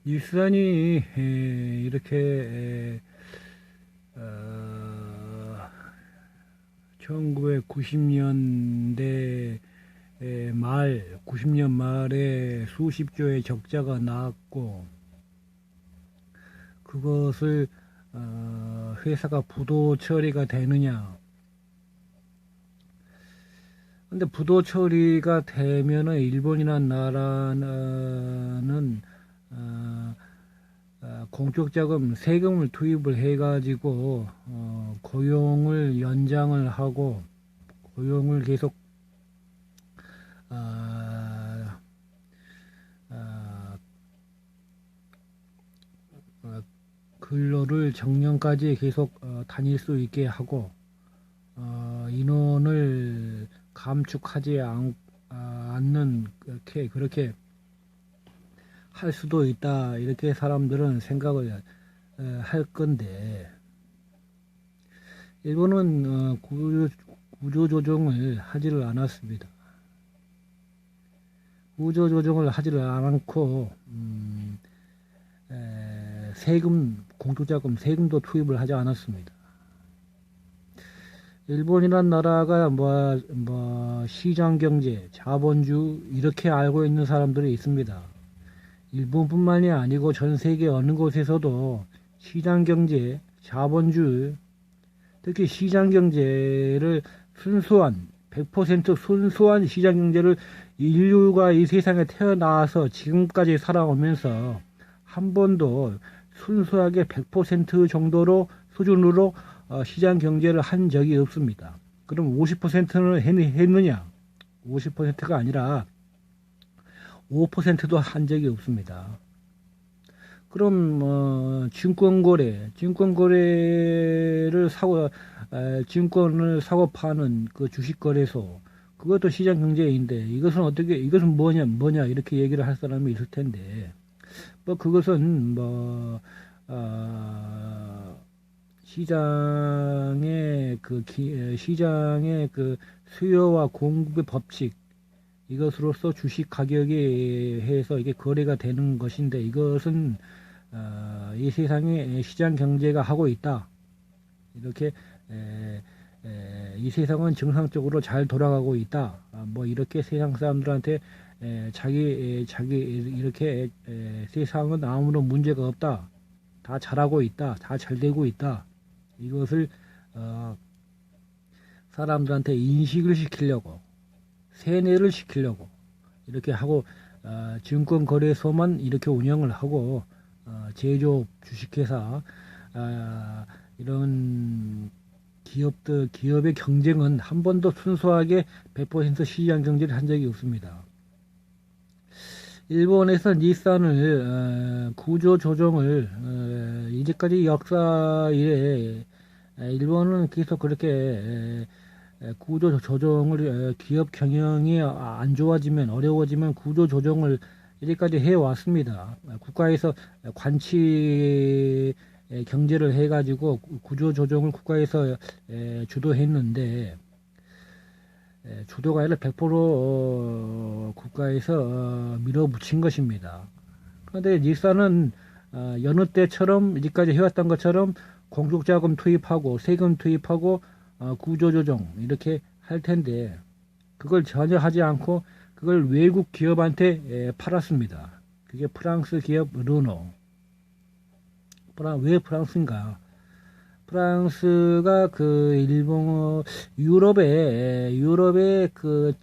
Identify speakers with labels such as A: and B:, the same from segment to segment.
A: 일산이 이렇게 1990년대 말, 90년 말에 수십조의 적자가 나왔고, 그것을 회사가 부도 처리가 되느냐. 근데 부도 처리가 되면은 일본이란 나라는 공적 자금 세금을 투입을 해가지고 고용을 연장을 하고 고용을 계속 어, 어, 근로를 정년까지 계속 다닐 수 있게 하고 인원을 감축하지 않는 그렇게 할 수도 있다 이렇게 사람들은 생각을 할 건데 일본은 구조 조정을 하지를 않았습니다. 구조 조정을 하지를 않고 세금 공투자금 세금도 투입을 하지 않았습니다. 일본이란 나라가 시장 경제, 자본주 이렇게 알고 있는 사람들이 있습니다. 일본뿐만이 아니고 전 세계 어느 곳에서도 시장 경제, 자본주, 특히 시장 경제를 순수한 100% 순수한 시장 경제를 인류가 이 세상에 태어나서 지금까지 살아오면서 한 번도 순수하게 100% 정도로 수준으로 시장 경제를 한 적이 없습니다. 그럼 50%는 했느냐? 50%가 아니라 5%도 한 적이 없습니다. 그럼 증권거래를 증권을 사고 파는 그 주식거래소 그것도 시장 경제인데 이것은 뭐냐 이렇게 얘기를 할 사람이 있을 텐데 그것은 시장의 그 수요와 공급의 법칙 이것으로서 주식 가격에 해서 이게 거래가 되는 것인데 이것은 이 세상에 시장 경제가 하고 있다. 이렇게 이 세상은 정상적으로 잘 돌아가고 있다. 이렇게 세상 사람들한테 자기 이렇게 세상은 아무런 문제가 없다. 다 잘하고 있다. 다 잘 되고 있다. 이것을 사람들한테 인식을 시키려고 세뇌를 시키려고 이렇게 하고 증권거래소만 이렇게 운영을 하고 제조업 주식회사 이런 기업의 경쟁은 한 번도 순수하게 100% 시장 경제를 한 적이 없습니다. 일본에서 닛산을 구조 조정을 이제까지 역사 이래 일본은 계속 그렇게 구조 조정을 기업 경영이 안 좋아지면 어려워지면 구조 조정을 이제까지 해 왔습니다. 국가에서 관치 경제를 해가지고 구조 조정을 국가에서 주도했는데 주도가 아니라 100% 국가에서 밀어붙인 것입니다. 그런데 닛산은 여느 때처럼 이제까지 해왔던 것처럼 공적자금 투입하고 세금 투입하고 구조조정 이렇게 할 텐데 그걸 전혀 하지 않고 그걸 외국 기업한테 팔았습니다. 그게 프랑스 기업 르노. 왜 프랑스인가? 프랑스가 그 일본 유럽의 그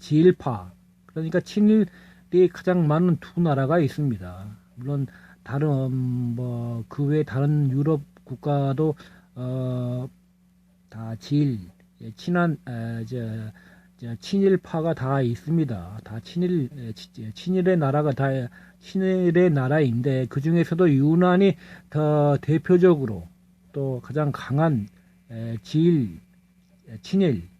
A: 지일파 그러니까 친일이 가장 많은 두 나라가 있습니다. 물론 다른 그 외 다른 유럽 국가도 다 친한 친일파가 다 있습니다. 다 친일의 나라인데 그 중에서도 유난히 더 대표적으로 또 가장 강한 친일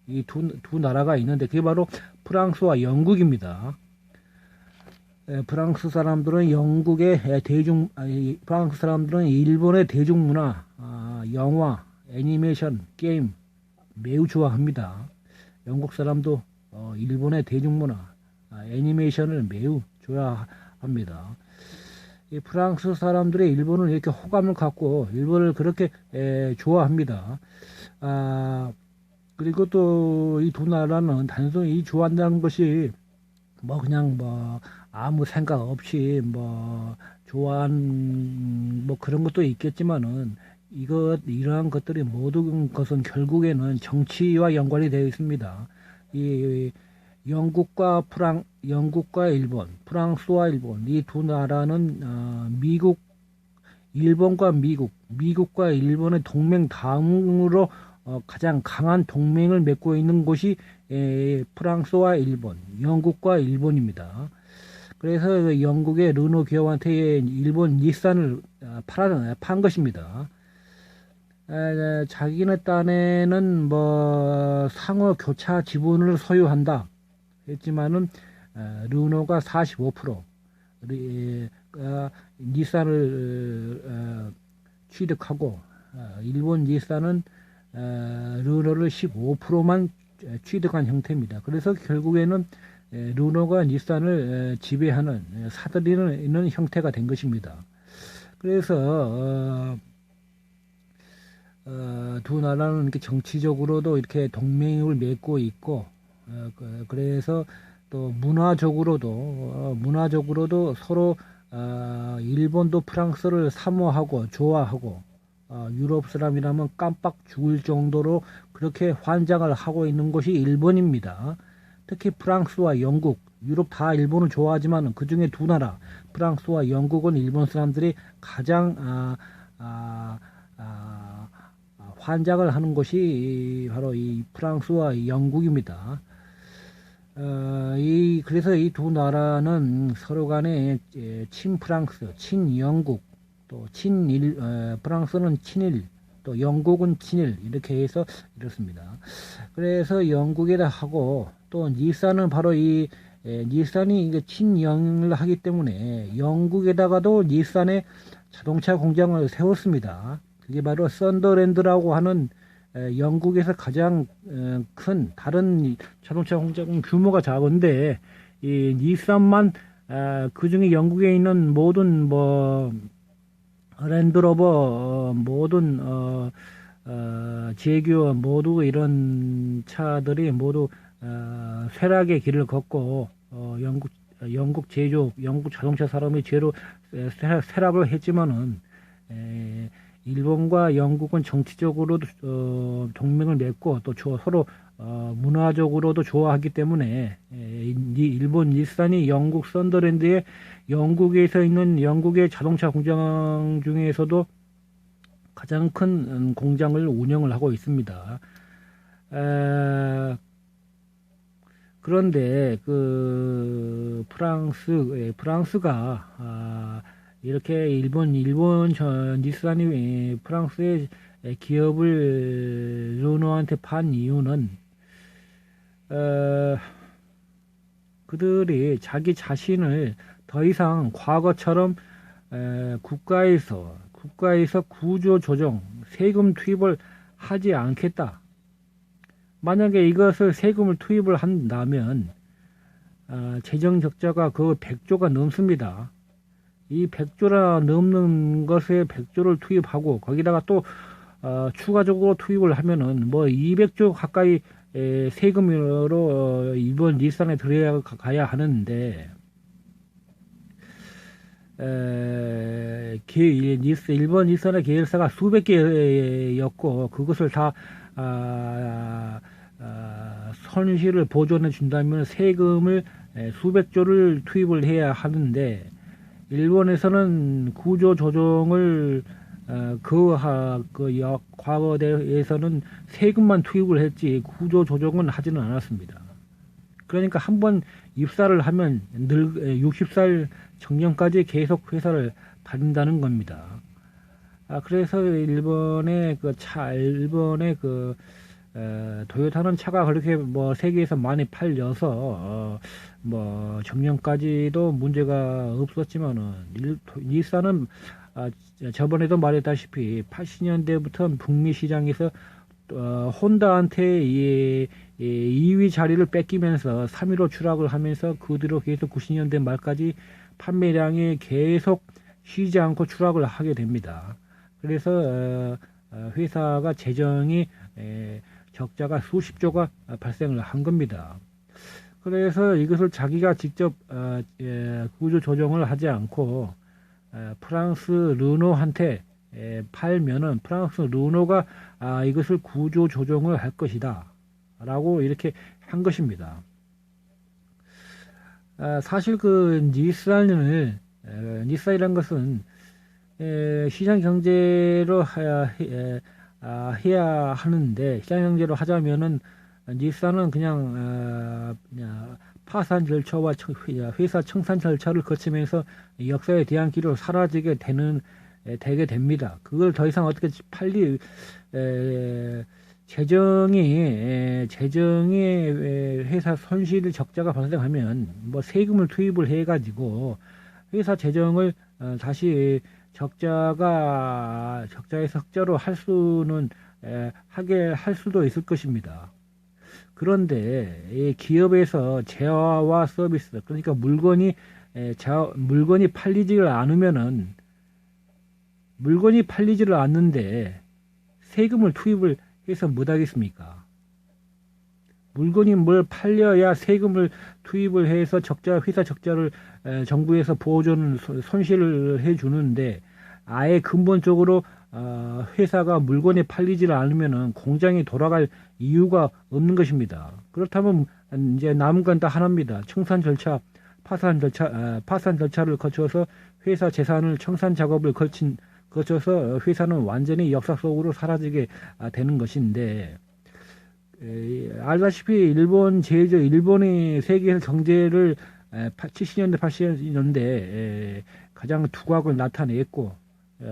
A: 이 두 나라가 있는데 그게 바로 프랑스와 영국입니다. 프랑스 사람들은 프랑스 사람들은 일본의 대중문화, 영화, 애니메이션, 게임 매우 좋아합니다. 영국 사람도 일본의 대중문화, 애니메이션을 매우 합니다. 이 프랑스 사람들이 일본을 이렇게 호감을 갖고 일본을 그렇게 좋아합니다. 그리고 또 이 두 나라는 단순히 좋아한다는 것이 뭐 그냥 뭐 아무 생각 없이 뭐 좋아한 뭐 그런 것도 있겠지만은 이러한 것들이 모든 것은 결국에는 정치와 연관이 되어 있습니다. 이 영국과 일본, 프랑스와 일본 이 두 나라는 미국과 일본의 동맹 다음으로 가장 강한 동맹을 맺고 있는 곳이 프랑스와 일본, 영국과 일본입니다. 그래서 영국의 르노 기업한테 일본 닛산을 판 것입니다. 자기네 딴에는 뭐 상호 교차 지분을 소유한다 했지만은 르노가 45% 닛산을 취득하고 일본 닛산은 르노를 15%만 취득한 형태입니다. 그래서 결국에는 르노가 닛산을 지배하는 사들이는 형태가 된 것입니다. 그래서 두 나라는 이렇게 정치적으로도 이렇게 동맹을 맺고 있고 그래서 또 문화적으로도 서로 일본도 프랑스를 사모하고 좋아하고 유럽 사람이라면 깜빡 죽을 정도로 그렇게 환장을 하고 있는 것이 일본입니다. 특히 프랑스와 영국, 유럽 다 일본을 좋아하지만 그 중에 두 나라, 프랑스와 영국은 일본 사람들이 가장 환장을 하는 것이 바로 이 프랑스와 영국입니다. 그래서 이 두 나라는 서로 간에 친프랑스, 친영국, 또 프랑스는 친일, 또 영국은 친일, 이렇게 해서 이렇습니다. 그래서 영국에다 하고, 또 닛산은 바로 닛산이 이게 친영을 하기 때문에 영국에다가도 닛산의 자동차 공장을 세웠습니다. 그게 바로 썬더랜드라고 하는 영국에서 가장 큰 다른 자동차 공장 규모가 작은데 이 닛산만 그 중에 영국에 있는 모든 뭐 랜드로버 모든 제규어 모두 이런 차들이 모두 쇠락의 길을 걷고 영국 자동차 사람이 제로 쇠락을 했지만은 일본과 영국은 정치적으로도 동맹을 맺고 또 서로 문화적으로도 좋아하기 때문에 일본 닛산이 영국 썬더랜드에 영국에서 있는 영국의 자동차 공장 중에서도 가장 큰 공장을 운영을 하고 있습니다. 그런데 그 프랑스가 이렇게 일본 닛산이 프랑스의 기업을 르노한테 판 이유는 그들이 자기 자신을 더 이상 과거처럼 국가에서 구조 조정, 세금 투입을 하지 않겠다. 만약에 이것을 세금을 투입을 한다면 재정 적자가 그 100조가 넘습니다. 이 100조나 넘는 것에 100조를 투입하고 거기다가 또 추가적으로 투입을 하면은 뭐 200조 가까이 세금으로 이번 닛산에 들어가야 하는데 일본 닛산의 계열사가 수백 개였고 그것을 다 손실을 보존해 준다면 세금을 수백조를 투입을 해야 하는데 일본에서는 구조 조정을 과거에서는 세금만 투입을 했지 구조 조정은 하지는 않았습니다. 그러니까 한번 입사를 하면 60살 정년까지 계속 회사를 다닌다는 겁니다. 그래서 일본의 도요타는 차가 그렇게 뭐 세계에서 많이 팔려서 뭐 정년까지도 문제가 없었지만은 닛산은 저번에도 말했다시피 80년대부터 북미 시장에서 혼다한테 2위 자리를 뺏기면서 3위로 추락을 하면서 그 뒤로 계속 90년대 말까지 판매량이 계속 쉬지 않고 추락을 하게 됩니다. 그래서 회사가 재정이 적자가 수십조가 발생을 한 겁니다. 그래서 이것을 자기가 직접 구조 조정을 하지 않고 프랑스 르노한테 팔면은 프랑스 르노가 이것을 구조 조정을 할 것이다 라고 이렇게 한 것입니다. 사실 그 니산이란 것은 시장 경제로 해야 하는데, 시장 경제로 하자면은 니산은 그냥 파산 절차와 회사 청산 절차를 거치면서 역사에 대한 기록으로 사라지게 되게 됩니다. 그걸 더 이상 어떻게 재정이 회사 손실 적자가 발생하면 뭐 세금을 투입을 해가지고 회사 재정을 다시 적자에서 흑자로 할 수는 하게 할 수도 있을 것입니다. 그런데 이 기업에서 재화와 서비스, 그러니까 물건이 팔리지를 않는데 세금을 투입을 해서 못 하겠습니까? 물건이 뭘 팔려야 세금을 투입을 해서 회사 적자를 정부에서 보호주는 손실을 해주는데, 아예 근본적으로 회사가 물건이 팔리지를 않으면은 공장이 돌아갈 이유가 없는 것입니다. 그렇다면 이제 남은 건 다 하나입니다. 청산 절차, 파산 절차를 거쳐서 회사 재산을 청산 작업을 거쳐서 회사는 완전히 역사 속으로 사라지게 되는 것인데, 알다시피 일본이 세계 경제를 70년대, 80년대 가장 두각을 나타냈고,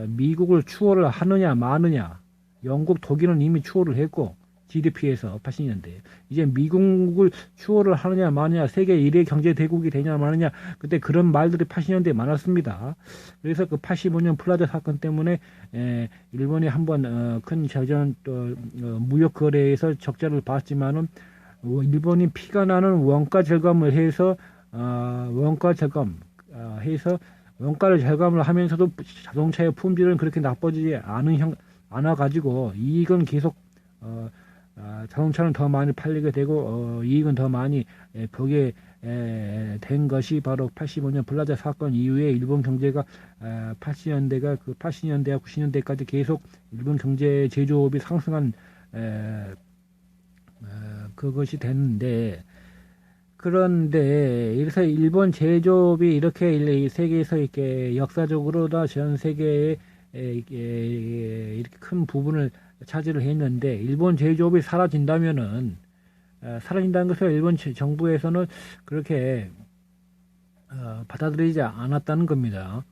A: 미국을 추월을 하느냐 마느냐, 영국, 독일은 이미 추월을 했고, GDP에서 80년대. 이제 미국을 추월을 하느냐 마느냐, 세계 1위 경제 대국이 되냐 마느냐, 그때 그런 말들이 80년대에 많았습니다. 그래서 그 85년 플라자 사건 때문에 일본이 한번 큰 무역 거래에서 적자를 봤지만은, 일본이 피가 나는 원가 절감을 해서 원가를 절감을 하면서도 자동차의 품질은 그렇게 나빠지지 않아 가지고 이익은 계속 자동차는 더 많이 팔리게 되고 이익은 더 많이 보게 된 것이 바로 85년 플라자 사건 이후에 일본 경제가 80년대와 90년대까지 계속 일본 경제 제조업이 상승한 그것이 됐는데, 그런데 이래서 일본 제조업이 이렇게 세계에서 이렇게 역사적으로다 전 세계에 이렇게 큰 부분을 차지를 했는데, 일본 제조업이 사라진다는 것을 일본 정부에서는 그렇게 받아들이지 않았다는 겁니다.